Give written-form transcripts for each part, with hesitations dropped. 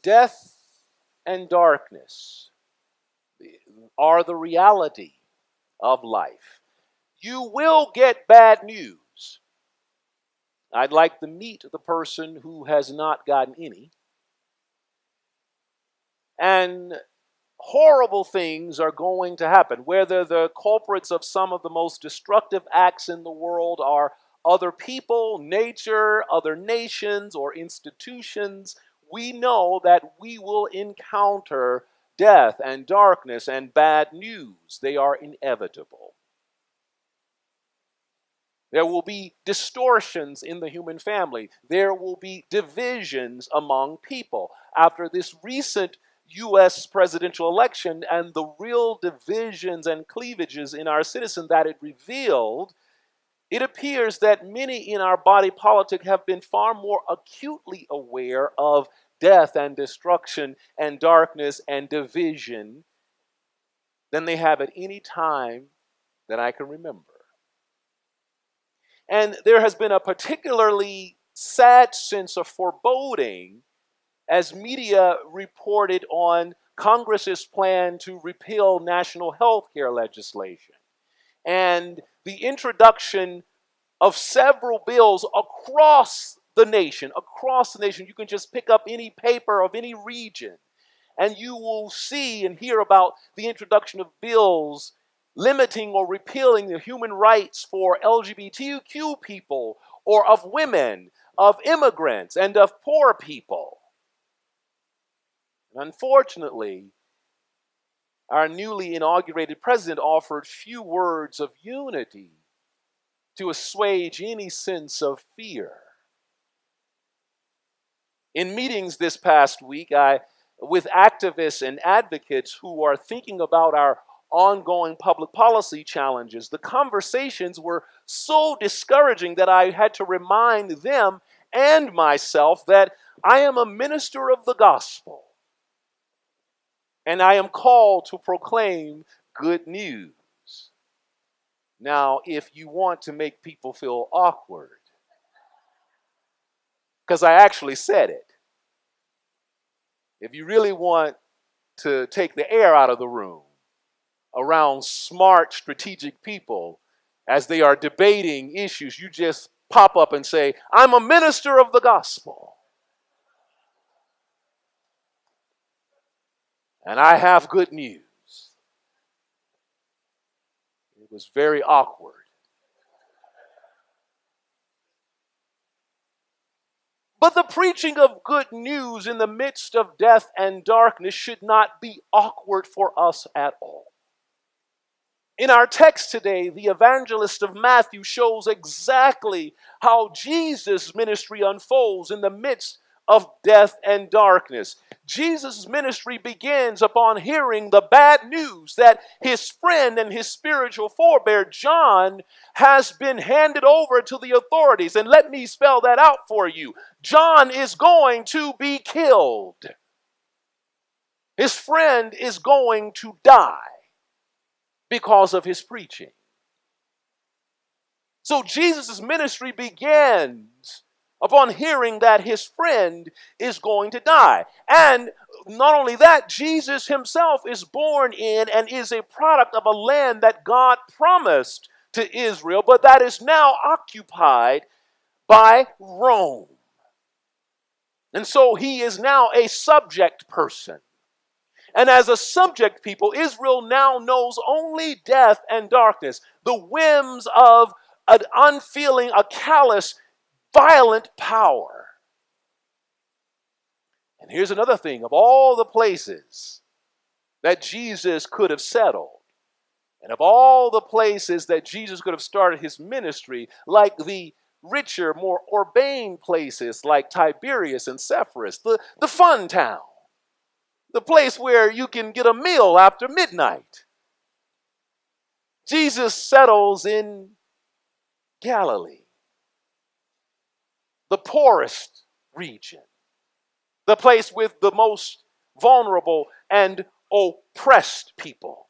Death and darkness are the reality of life. You will get bad news. I'd like to meet the person who has not gotten any. And horrible things are going to happen. Whether the culprits of some of the most destructive acts in the world are other people, nature, other nations, or institutions, we know that we will encounter death and darkness and bad news. They are inevitable. There will be distortions in the human family. There will be divisions among people. After this recent U.S. presidential election and the real divisions and cleavages in our citizen that it revealed, it appears that many in our body politic have been far more acutely aware of death and destruction and darkness and division than they have at any time that I can remember. And there has been a particularly sad sense of foreboding as media reported on Congress's plan to repeal national health care legislation and the introduction of several bills across the nation. You can just pick up any paper of any region and you will see and hear about the introduction of bills limiting or repealing the human rights for LGBTQ people or of women, of immigrants, and of poor people. And unfortunately, our newly inaugurated president offered few words of unity to assuage any sense of fear. In meetings this past week, with activists and advocates who are thinking about our ongoing public policy challenges, the conversations were so discouraging that I had to remind them and myself that I am a minister of the gospel. And I am called to proclaim good news. Now, if you want to make people feel awkward, because I actually said it, if you really want to take the air out of the room around smart, strategic people as they are debating issues, you just pop up and say, I'm a minister of the gospel. And I have good news. It was very awkward. But the preaching of good news in the midst of death and darkness should not be awkward for us at all. In our text today, the evangelist of Matthew shows exactly how Jesus' ministry unfolds in the midst of death and darkness. Jesus' ministry begins upon hearing the bad news that his friend and his spiritual forebear, John, has been handed over to the authorities. And let me spell that out for you. John is going to be killed. His friend is going to die because of his preaching. So Jesus' ministry begins upon hearing that his friend is going to die. And not only that, Jesus himself is born in and is a product of a land that God promised to Israel, but that is now occupied by Rome. And so he is now a subject person. And as a subject people, Israel now knows only death and darkness, the whims of an unfeeling, a callous, violent power. And here's another thing. Of all the places that Jesus could have settled, and of all the places that Jesus could have started his ministry, like the richer, more urbane places like Tiberias and Sepphoris, the fun town, the place where you can get a meal after midnight, Jesus settles in Galilee, the poorest region, the place with the most vulnerable and oppressed people.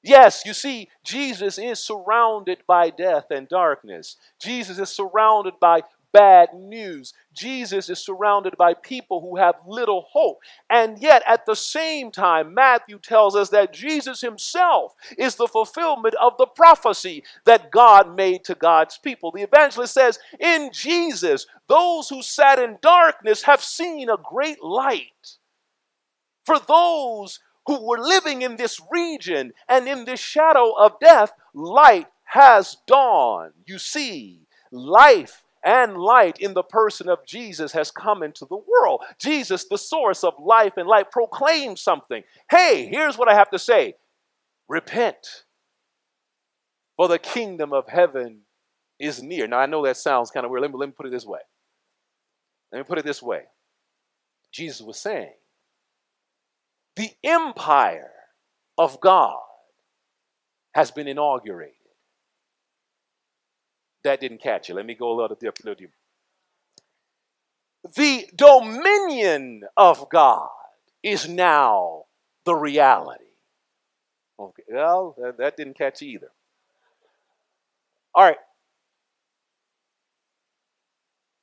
Yes, you see, Jesus is surrounded by death and darkness. Jesus is surrounded by bad news. Jesus is surrounded by people who have little hope. And yet, at the same time, Matthew tells us that Jesus himself is the fulfillment of the prophecy that God made to God's people. The evangelist says, in Jesus, those who sat in darkness have seen a great light. For those who were living in this region and in this shadow of death, light has dawned. You see, life and light in the person of Jesus has come into the world. Jesus, the source of life and light, proclaims something. Hey, here's what I have to say. Repent, for the kingdom of heaven is near. Now, I know that sounds kind of weird. Let me put it this way. Jesus was saying, the empire of God has been inaugurated. That didn't catch you. Let me go a little deeper. The dominion of God is now the reality. Okay, well, that didn't catch you either. All right.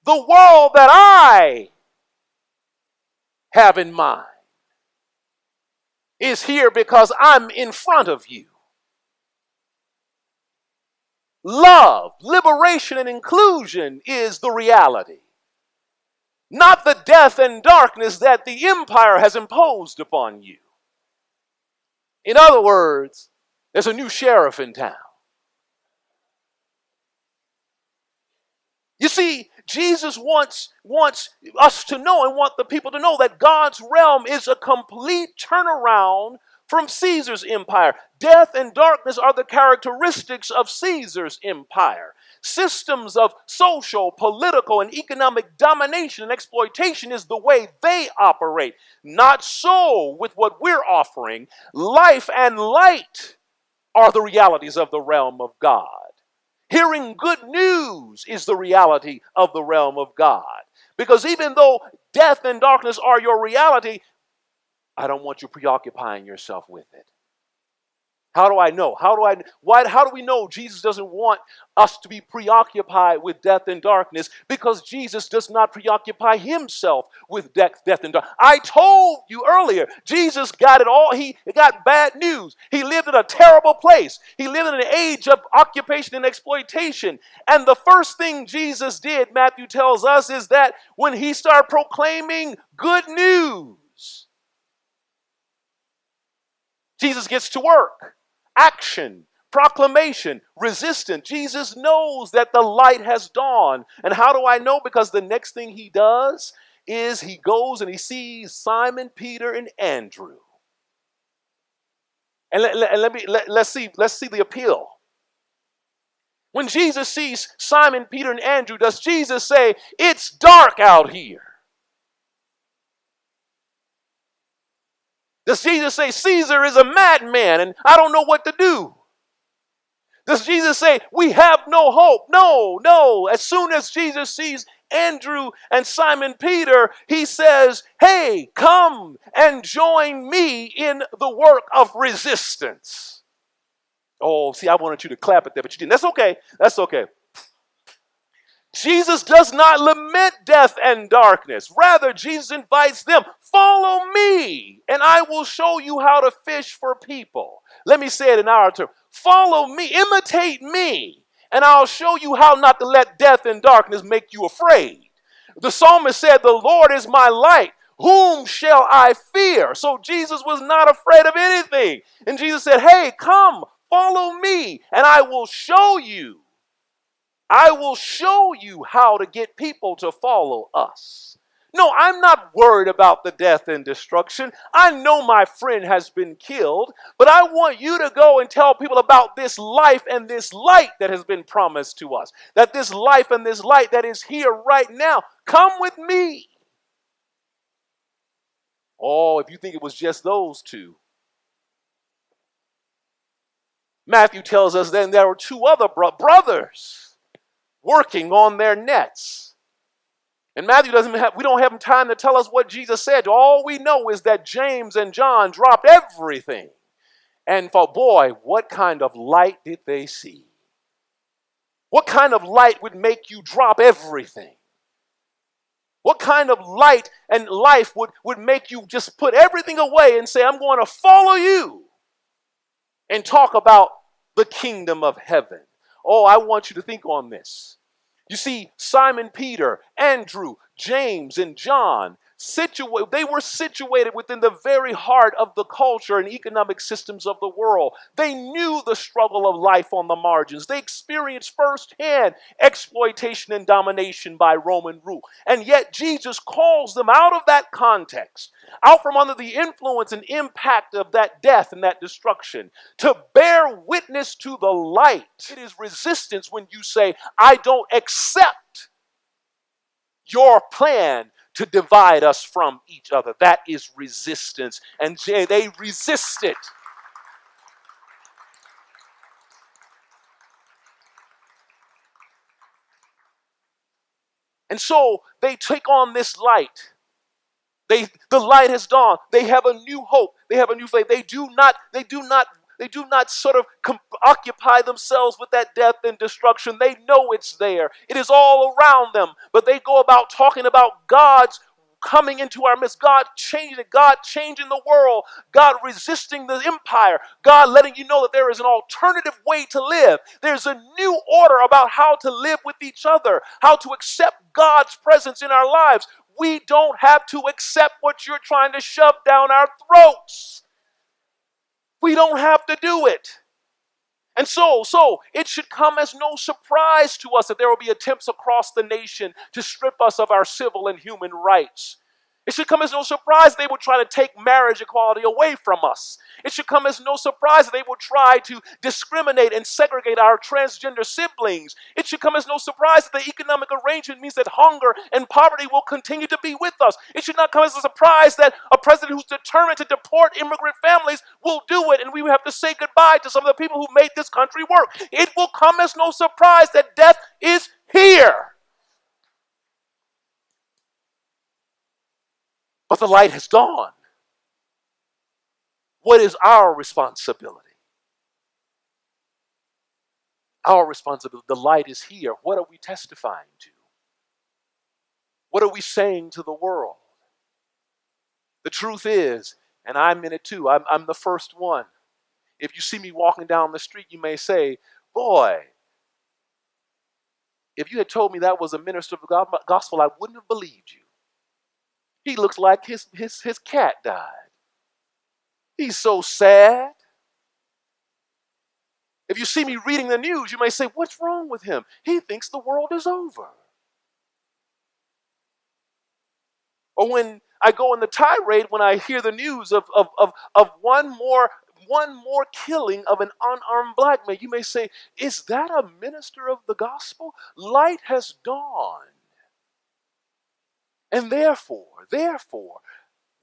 The world that I have in mind is here because I'm in front of you. Love, liberation, and inclusion is the reality. Not the death and darkness that the empire has imposed upon you. In other words, there's a new sheriff in town. You see, Jesus wants us to know and want the people to know that God's realm is a complete turnaround from Caesar's empire. Death and darkness are the characteristics of Caesar's empire. Systems of social, political, and economic domination and exploitation is the way they operate. Not so with what we're offering. Life and light are the realities of the realm of God. Hearing good news is the reality of the realm of God. Because even though death and darkness are your reality, I don't want you preoccupying yourself with it. How do I know? How do we know Jesus doesn't want us to be preoccupied with death and darkness? Because Jesus does not preoccupy himself with death and darkness. I told you earlier, Jesus got it all. He got bad news. He lived in a terrible place. He lived in an age of occupation and exploitation. And the first thing Jesus did, Matthew tells us, is that when he started proclaiming good news, Jesus gets to work. Action, proclamation, resistance. Jesus knows that the light has dawned. And how do I know? Because the next thing he does is he goes and he sees Simon, Peter, and Andrew. And let's see the appeal. When Jesus sees Simon, Peter, and Andrew, does Jesus say, it's dark out here? Does Jesus say, Caesar is a madman and I don't know what to do? Does Jesus say, we have no hope? No. As soon as Jesus sees Andrew and Simon Peter, he says, hey, come and join me in the work of resistance. Oh, see, I wanted you to clap at that, but you didn't. That's okay. Jesus does not lament death and darkness. Rather, Jesus invites them, follow me, and I will show you how to fish for people. Let me say it in our term. Follow me, imitate me, and I'll show you how not to let death and darkness make you afraid. The psalmist said, the Lord is my light. Whom shall I fear? So Jesus was not afraid of anything. And Jesus said, hey, come, follow me, and I will show you how to get people to follow us. No, I'm not worried about the death and destruction. I know my friend has been killed, but I want you to go and tell people about this life and this light that has been promised to us. That this life and this light that is here right now, come with me. Oh, if you think it was just those two. Matthew tells us then there were two other brothers working on their nets. And Matthew we don't have time to tell us what Jesus said. All we know is that James and John dropped everything. And for boy, what kind of light did they see? What kind of light would make you drop everything? What kind of light and life would make you just put everything away and say, I'm going to follow you and talk about the kingdom of heaven? Oh, I want you to think on this. You see, Simon Peter, Andrew, James, and John, they were situated within the very heart of the culture and economic systems of the world. They knew the struggle of life on the margins. They experienced firsthand exploitation and domination by Roman rule. And yet Jesus calls them out of that context, out from under the influence and impact of that death and that destruction, to bear witness to the light. It is resistance when you say, I don't accept your plan to divide us from each other. That is resistance. And they resist it. And so they take on this light. The light has dawned. They have a new hope. They have a new faith. They do not sort of occupy themselves with that death and destruction. They know it's there. It is all around them. But they go about talking about God's coming into our midst, God changing the world, God resisting the empire, God letting you know that there is an alternative way to live. There's a new order about how to live with each other, how to accept God's presence in our lives. We don't have to accept what you're trying to shove down our throats. We don't have to do it. And so it should come as no surprise to us that there will be attempts across the nation to strip us of our civil and human rights. It should come as no surprise they will try to take marriage equality away from us. It should come as no surprise that they will try to discriminate and segregate our transgender siblings. It should come as no surprise that the economic arrangement means that hunger and poverty will continue to be with us. It should not come as a surprise that a president who's determined to deport immigrant families will do it, and we will have to say goodbye to some of the people who made this country work. It will come as no surprise that death is here. But the light has dawned. What is our responsibility? Our responsibility. The light is here. What are we testifying to? What are we saying to the world? The truth is, and I'm in it too, I'm the first one. If you see me walking down the street, you may say, boy, if you had told me that was a minister of the gospel, I wouldn't have believed you. He looks like his cat died. He's so sad. If you see me reading the news, you may say, what's wrong with him? He thinks the world is over. Or when I go in the tirade, when I hear the news of one more killing of an unarmed black man, you may say, is that a minister of the gospel? Light has dawned. And therefore,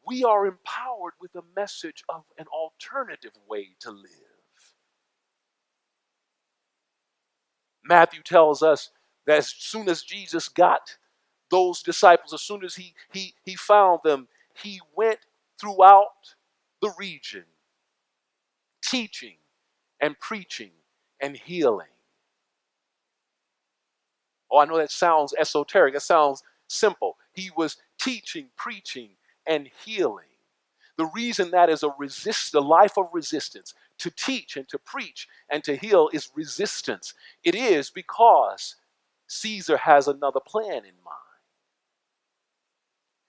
we are empowered with a message of an alternative way to live. Matthew tells us that as soon as Jesus got those disciples, as soon as he found them, he went throughout the region, teaching and preaching and healing. Oh, I know that sounds esoteric. That sounds simple. He was teaching, preaching, and healing. The reason that is a life of resistance, to teach and to preach and to heal, is resistance. It is because Caesar has another plan in mind.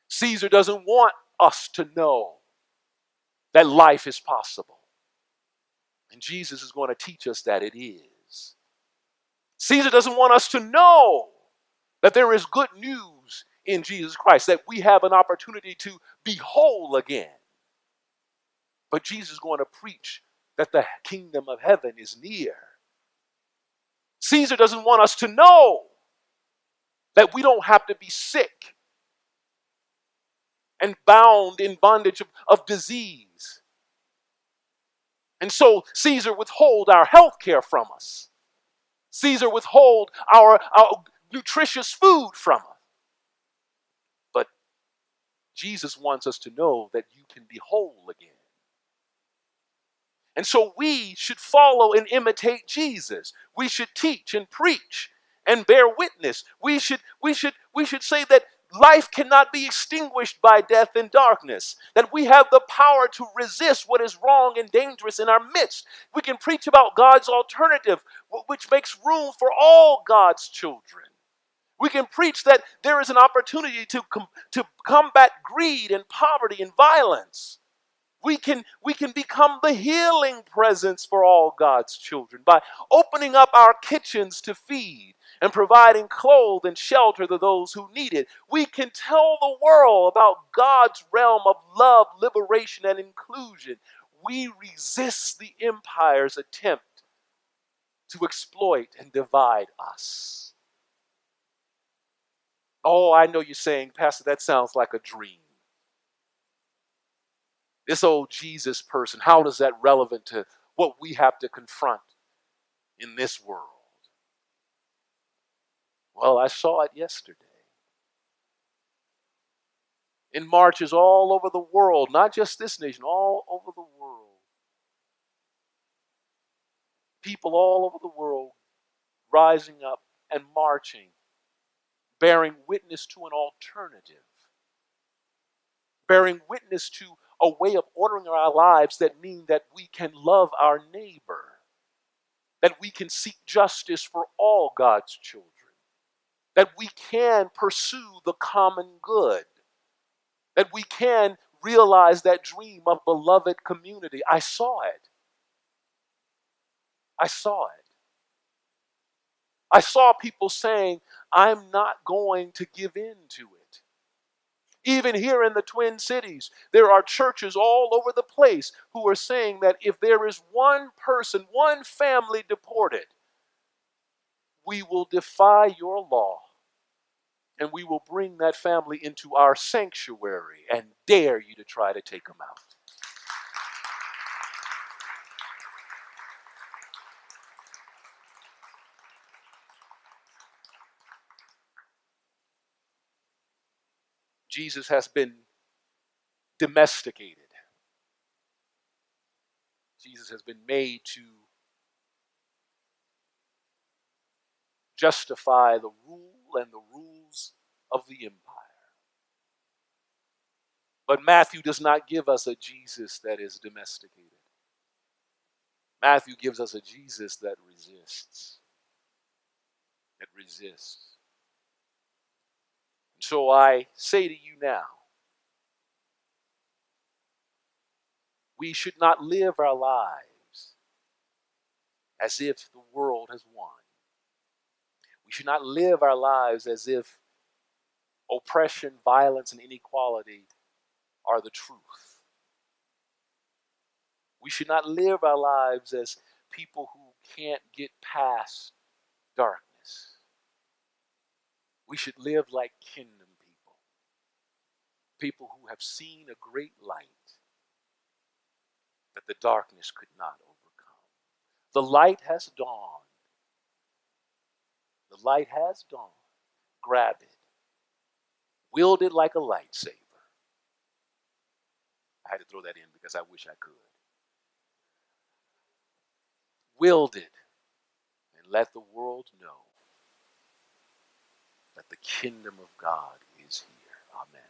Caesar doesn't want us to know that life is possible. And Jesus is going to teach us that it is. Caesar doesn't want us to know that there is good news in Jesus Christ, that we have an opportunity to be whole again. But Jesus is going to preach that the kingdom of heaven is near. Caesar doesn't want us to know that we don't have to be sick and bound in bondage of disease. And so Caesar withhold our health care from us. Caesar withhold our nutritious food from us. But Jesus wants us to know that you can be whole again. And so we should follow and imitate Jesus. We should teach and preach and bear witness. We should say that life cannot be extinguished by death and darkness, that we have the power to resist what is wrong and dangerous in our midst. We can preach about God's alternative, which makes room for all God's children. We can preach that there is an opportunity to combat greed and poverty and violence. We can become the healing presence for all God's children by opening up our kitchens to feed and providing clothes and shelter to those who need it. We can tell the world about God's realm of love, liberation, and inclusion. We resist the empire's attempt to exploit and divide us. Oh, I know you're saying, Pastor, that sounds like a dream. This old Jesus person, how is that relevant to what we have to confront in this world? Well, I saw it yesterday. In marches all over the world, not just this nation, all over the world. People all over the world rising up and marching, bearing witness to an alternative, bearing witness to a way of ordering our lives that mean that we can love our neighbor, that we can seek justice for all God's children, that we can pursue the common good, that we can realize that dream of beloved community. I saw it. I saw it. I saw people saying, I'm not going to give in to it. Even here in the Twin Cities, there are churches all over the place who are saying that if there is one person, one family deported, we will defy your law and we will bring that family into our sanctuary and dare you to try to take them out. Jesus has been domesticated. Jesus has been made to justify the rule and the rules of the empire. But Matthew does not give us a Jesus that is domesticated. Matthew gives us a Jesus that resists. That resists. And so I say to you now, we should not live our lives as if the world has won. We should not live our lives as if oppression, violence, and inequality are the truth. We should not live our lives as people who can't get past darkness. We should live like kingdom people. People who have seen a great light that the darkness could not overcome. The light has dawned. The light has dawned. Grab it. Wield it like a lightsaber. I had to throw that in because I wish I could. Wield it and let the world know that the kingdom of God is here. Amen.